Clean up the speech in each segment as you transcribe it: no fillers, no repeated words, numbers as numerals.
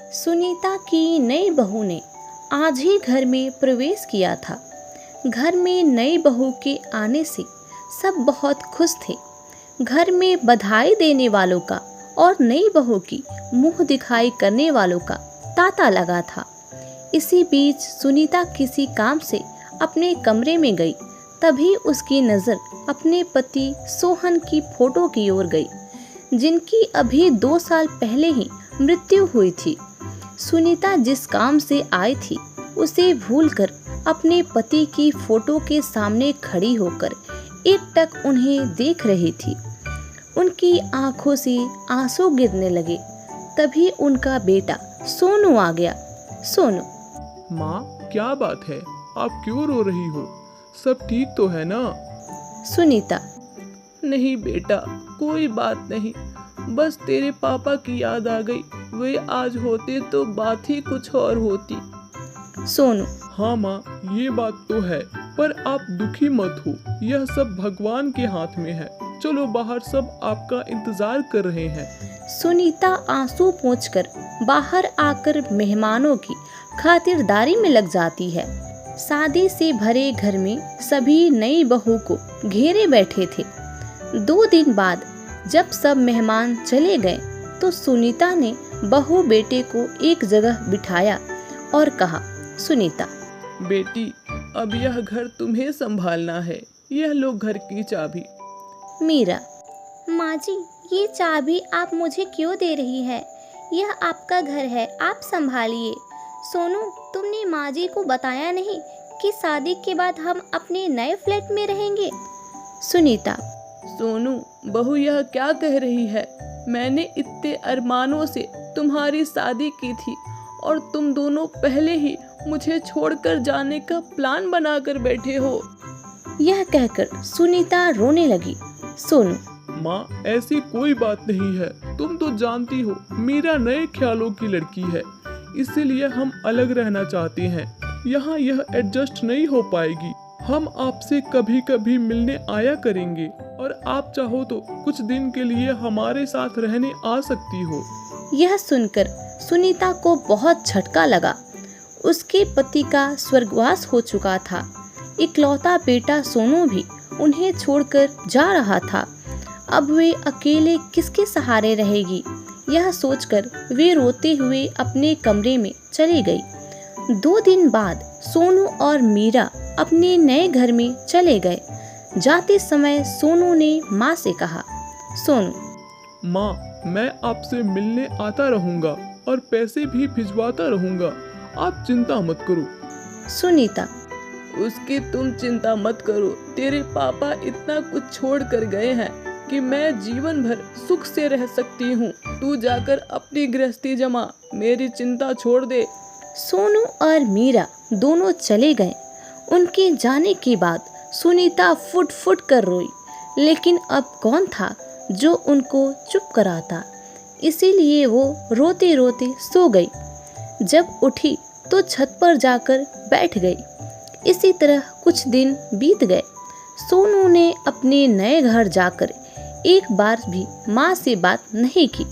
सुनीता की नई बहू ने आज ही घर में प्रवेश किया था। घर में नई बहू के आने से सब बहुत खुश थे। घर में बधाई देने वालों का और नई बहू की मुंह दिखाई करने वालों का तांता लगा था। इसी बीच सुनीता किसी काम से अपने कमरे में गई। तभी उसकी नज़र अपने पति सोहन की फोटो की ओर गई, जिनकी अभी 2 साल पहले ही मृत्यु हुई थी। सुनीता जिस काम से आई थी उसे भूलकर अपने पति की फोटो के सामने खड़ी होकर एकटक उन्हें देख रही थी। उनकी आंखों से आंसू गिरने लगे। तभी उनका बेटा सोनू आ गया। सोनू, माँ, क्या बात है? आप क्यों रो रही हो? सब ठीक तो है ना? सुनीता, नहीं बेटा, कोई बात नहीं, बस तेरे पापा की याद आ गई। वे आज होते तो बात ही कुछ और होती। सोनू, हाँ माँ, ये बात तो है, पर आप दुखी मत हो, यह सब भगवान के हाथ में है। चलो बाहर, सब आपका इंतजार कर रहे हैं। सुनीता आंसू पोंछकर बाहर आकर मेहमानों की खातिरदारी में लग जाती है। शादी से भरे घर में सभी नई बहू को घेरे बैठे थे। 2 दिन बाद जब सब मेहमान चले गए तो सुनीता ने बहू बेटे को एक जगह बिठाया और कहा, सुनीता बेटी, अब यह घर तुम्हें संभालना है। यह लो घर की चाबी। मीरा, माँ जी, ये चाबी आप मुझे क्यों दे रही है? यह आपका घर है, आप संभालिए। सोनू, तुमने माँ जी को बताया नहीं कि शादी के बाद हम अपने नए फ्लैट में रहेंगे? सुनीता, सोनू, बहू यह क्या कह रही है? मैंने इतने अरमानों से तुम्हारी शादी की थी और तुम दोनों पहले ही मुझे छोड़कर जाने का प्लान बनाकर बैठे हो। यह कहकर सुनीता रोने लगी। सोनू, माँ, ऐसी कोई बात नहीं है। तुम तो जानती हो मीरा नए ख्यालों की लड़की है, इसीलिए हम अलग रहना चाहते हैं। यहाँ यह एडजस्ट नहीं हो पाएगी। हम आपसे कभी कभी मिलने आया करेंगे और आप चाहो तो कुछ दिन के लिए हमारे साथ रहने आ सकती हो। यह सुनकर सुनीता को बहुत झटका लगा। उसके पति का स्वर्गवास हो चुका था। इकलौता बेटा सोनू भी उन्हें छोड़कर जा रहा था। अब वे अकेले किसके सहारे रहेगी? यह सोचकर वे रोते हुए अपने कमरे में चली गई। 2 दिन बाद सोनू और मीरा अपने नए घर में चले गए। जाते समय सोनू ने माँ से कहा, सोनू, माँ, मैं आपसे मिलने आता रहूँगा और पैसे भी भिजवाता रहूँगा। आप चिंता मत करो। सुनीता, उसकी तुम चिंता मत करो। तेरे पापा इतना कुछ छोड़ कर गए हैं कि मैं जीवन भर सुख से रह सकती हूँ। तू जाकर अपनी गृहस्थी जमा, मेरी चिंता छोड़ दे। सोनू और मीरा दोनों चले गए। उनके जाने के बाद सुनीता फुट फुट कर रोई, लेकिन अब कौन था जो उनको चुप कराता? इसीलिए वो रोते रोते सो गई। जब उठी तो छत पर जाकर बैठ गई। इसी तरह कुछ दिन बीत गए। सोनू ने अपने नए घर जाकर एक बार भी माँ से बात नहीं की।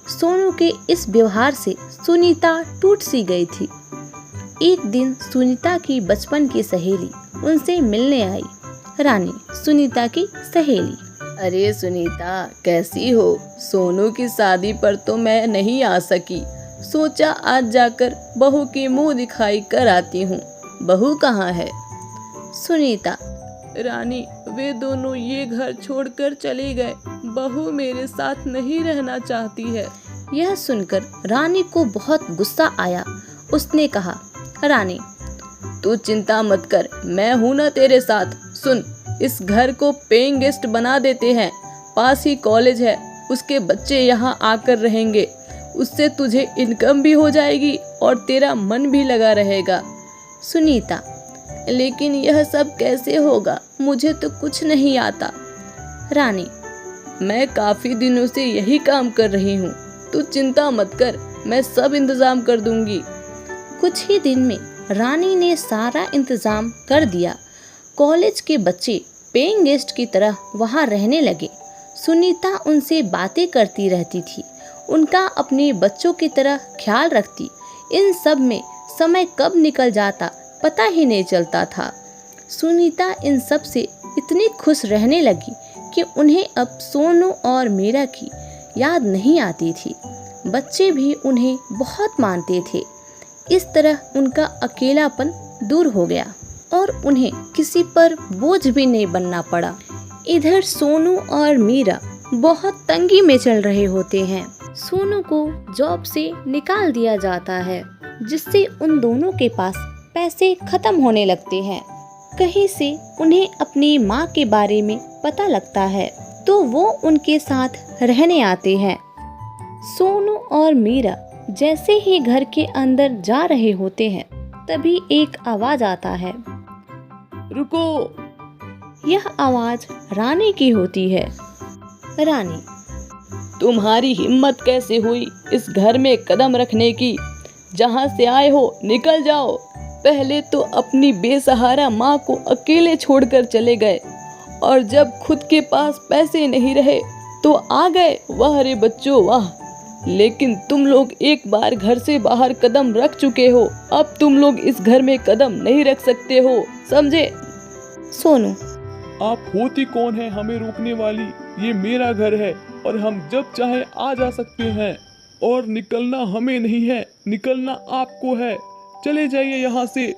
सोनू के इस व्यवहार से सुनीता टूट सी गई थी। एक दिन सुनीता की बचपन की सहेली उनसे मिलने आई। रानी, सुनीता की सहेली। अरे सुनीता, कैसी हो? सोनू की शादी पर तो मैं नहीं आ सकी। सोचा आज जाकर बहू की मुंह दिखाई कर आती हूँ। बहू कहाँ है? सुनीता, रानी, वे दोनों ये घर छोड़कर चले गए। बहू मेरे साथ नहीं रहना चाहती है। यह सुनकर रानी को बहुत गुस्सा आया। उसने कहा, रानी, तू चिंता मत कर, मैं हूं ना तेरे साथ। सुन, इस घर को पेइंग गेस्ट बना देते हैं। पास ही कॉलेज है, उसके बच्चे यहाँ आकर रहेंगे। उससे तुझे इनकम भी हो जाएगी और तेरा मन भी लगा रहेगा। सुनीता, लेकिन यह सब कैसे होगा? मुझे तो कुछ नहीं आता। रानी, मैं काफी दिनों से यही काम कर रही हूँ। तू चिंता मत कर, मैं सब इंतजाम कर दूंगी। कुछ ही दिन में रानी ने सारा इंतजाम कर दिया। कॉलेज के बच्चे पेइंग गेस्ट की तरह वहाँ रहने लगे। सुनीता उनसे बातें करती रहती थी। उनका अपने बच्चों की तरह ख्याल रखती। इन सब में समय कब निकल जाता पता ही नहीं चलता था। सुनीता इन सब से इतनी खुश रहने लगी कि उन्हें अब सोनू और मीरा की याद नहीं आती थी। बच्चे भी उन्हें बहुत मानते थे। इस तरह उनका अकेलापन दूर हो गया और उन्हें किसी पर बोझ भी नहीं बनना पड़ा। इधर सोनू और मीरा बहुत तंगी में चल रहे होते हैं। सोनू को जॉब से निकाल दिया जाता है, जिससे उन दोनों के पास पैसे खत्म होने लगते हैं। कहीं से उन्हें अपनी माँ के बारे में पता लगता है तो वो उनके साथ रहने आते हैं। सोनू और मीरा जैसे ही घर के अंदर जा रहे होते हैं तभी एक आवाज आता है। रुको। यह आवाज रानी की होती है। रानी, तुम्हारी हिम्मत कैसे हुई इस घर में कदम रखने की? जहाँ से आए हो निकल जाओ। पहले तो अपनी बेसहारा माँ को अकेले छोड़कर चले गए और जब खुद के पास पैसे नहीं रहे तो आ गए। वाह रे बच्चों वाह! लेकिन तुम लोग एक बार घर से बाहर कदम रख चुके हो, अब तुम लोग इस घर में कदम नहीं रख सकते हो, समझे? सोनू, आप होती कौन है हमें रोकने वाली? ये मेरा घर है और हम जब चाहे आ जा सकते हैं और निकलना हमें नहीं है, निकलना आपको है। चले जाइए यहाँ से।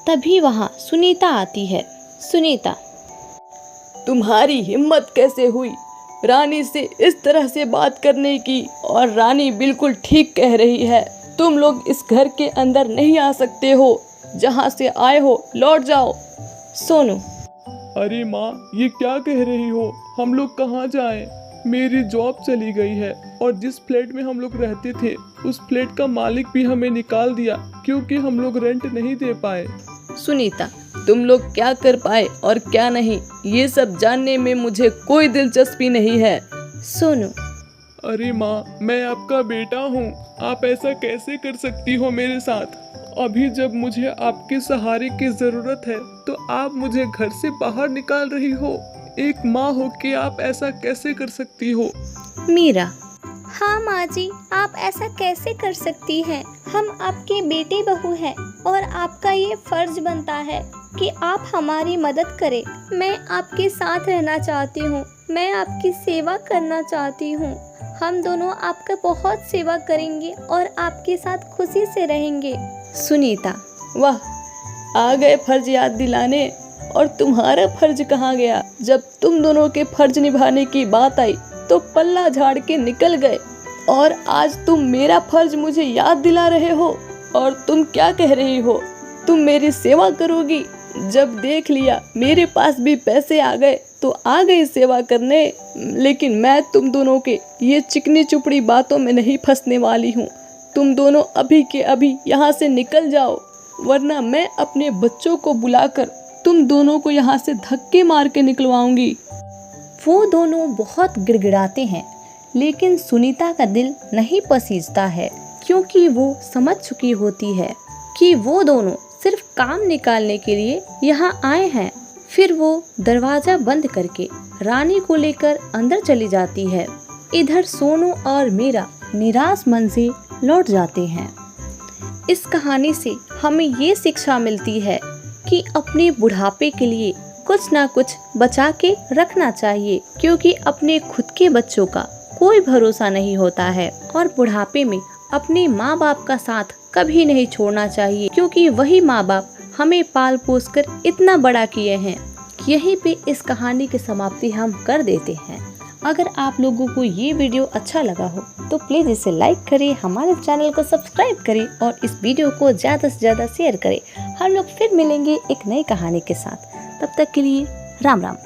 तभी वहाँ सुनीता आती है। सुनीता, तुम्हारी हिम्मत कैसे हुई रानी से इस तरह से बात करने की? और रानी बिल्कुल ठीक कह रही है, तुम लोग इस घर के अंदर नहीं आ सकते हो। जहाँ से आए हो लौट जाओ। सोनू, अरे माँ, ये क्या कह रही हो? हम लोग कहाँ जाएं? मेरी जॉब चली गई है और जिस फ्लैट में हम लोग रहते थे उस फ्लैट का मालिक भी हमें निकाल दिया क्योंकि हम लोग रेंट नहीं दे पाए। सुनीता, तुम लोग क्या कर पाए और क्या नहीं, ये सब जानने में मुझे कोई दिलचस्पी नहीं है। सोनू, अरे माँ, मैं आपका बेटा हूँ, आप ऐसा कैसे कर सकती हो मेरे साथ? अभी जब मुझे आपके सहारे की जरूरत है तो आप मुझे घर से बाहर निकाल रही हो। एक माँ होके आप ऐसा कैसे कर सकती हो? मीरा, हाँ माँ जी, आप ऐसा कैसे कर सकती हैं? हम आपके बेटे बहू हैं और आपका ये फर्ज बनता है कि आप हमारी मदद करें। मैं आपके साथ रहना चाहती हूँ, मैं आपकी सेवा करना चाहती हूँ। हम दोनों आपका बहुत सेवा करेंगे और आपके साथ खुशी से रहेंगे। सुनीता, वाह, आ गए फर्ज याद दिलाने। और तुम्हारा फर्ज कहाँ गया? जब तुम दोनों के फर्ज निभाने की बात आई तो पल्ला झाड़ के निकल गए और आज तुम मेरा फर्ज मुझे याद दिला रहे हो। और तुम क्या कह रही हो? तुम मेरी सेवा करोगी? जब देख लिया मेरे पास भी पैसे आ गए तो आ गई सेवा करने। लेकिन मैं तुम दोनों के ये चिकनी चुपड़ी बातों में नहीं फंसने वाली हूँ। तुम दोनों अभी के अभी यहाँ से निकल जाओ, वरना मैं अपने बच्चों को बुलाकर तुम दोनों को यहाँ से धक्के मार के निकलवाऊंगी। वो दोनों बहुत गिड़गिड़ाते हैं, लेकिन सुनीता का दिल नहीं पसीजता है क्योंकि वो समझ चुकी होती है कि वो दोनों सिर्फ काम निकालने के लिए यहाँ आए हैं। फिर वो दरवाजा बंद करके रानी को लेकर अंदर चली जाती है। इधर सोनू और मीरा निराश मन से लौट जाते हैं। इस कहानी से हमें ये शिक्षा मिलती है कि अपने बुढ़ापे के लिए कुछ ना कुछ बचा के रखना चाहिए, क्योंकि अपने खुद के बच्चों का कोई भरोसा नहीं होता है और बुढ़ापे में अपने माँ बाप का साथ कभी नहीं छोड़ना चाहिए, क्योंकि वही माँ बाप हमें पाल पोस कर इतना बड़ा किए हैं। यहीं पे इस कहानी की समाप्ति हम कर देते हैं। अगर आप लोगों को ये वीडियो अच्छा लगा हो तो प्लीज़ इसे लाइक करें, हमारे चैनल को सब्सक्राइब करें और इस वीडियो को ज़्यादा से ज़्यादा शेयर करें। हम लोग फिर मिलेंगे एक नई कहानी के साथ। तब तक के लिए राम राम।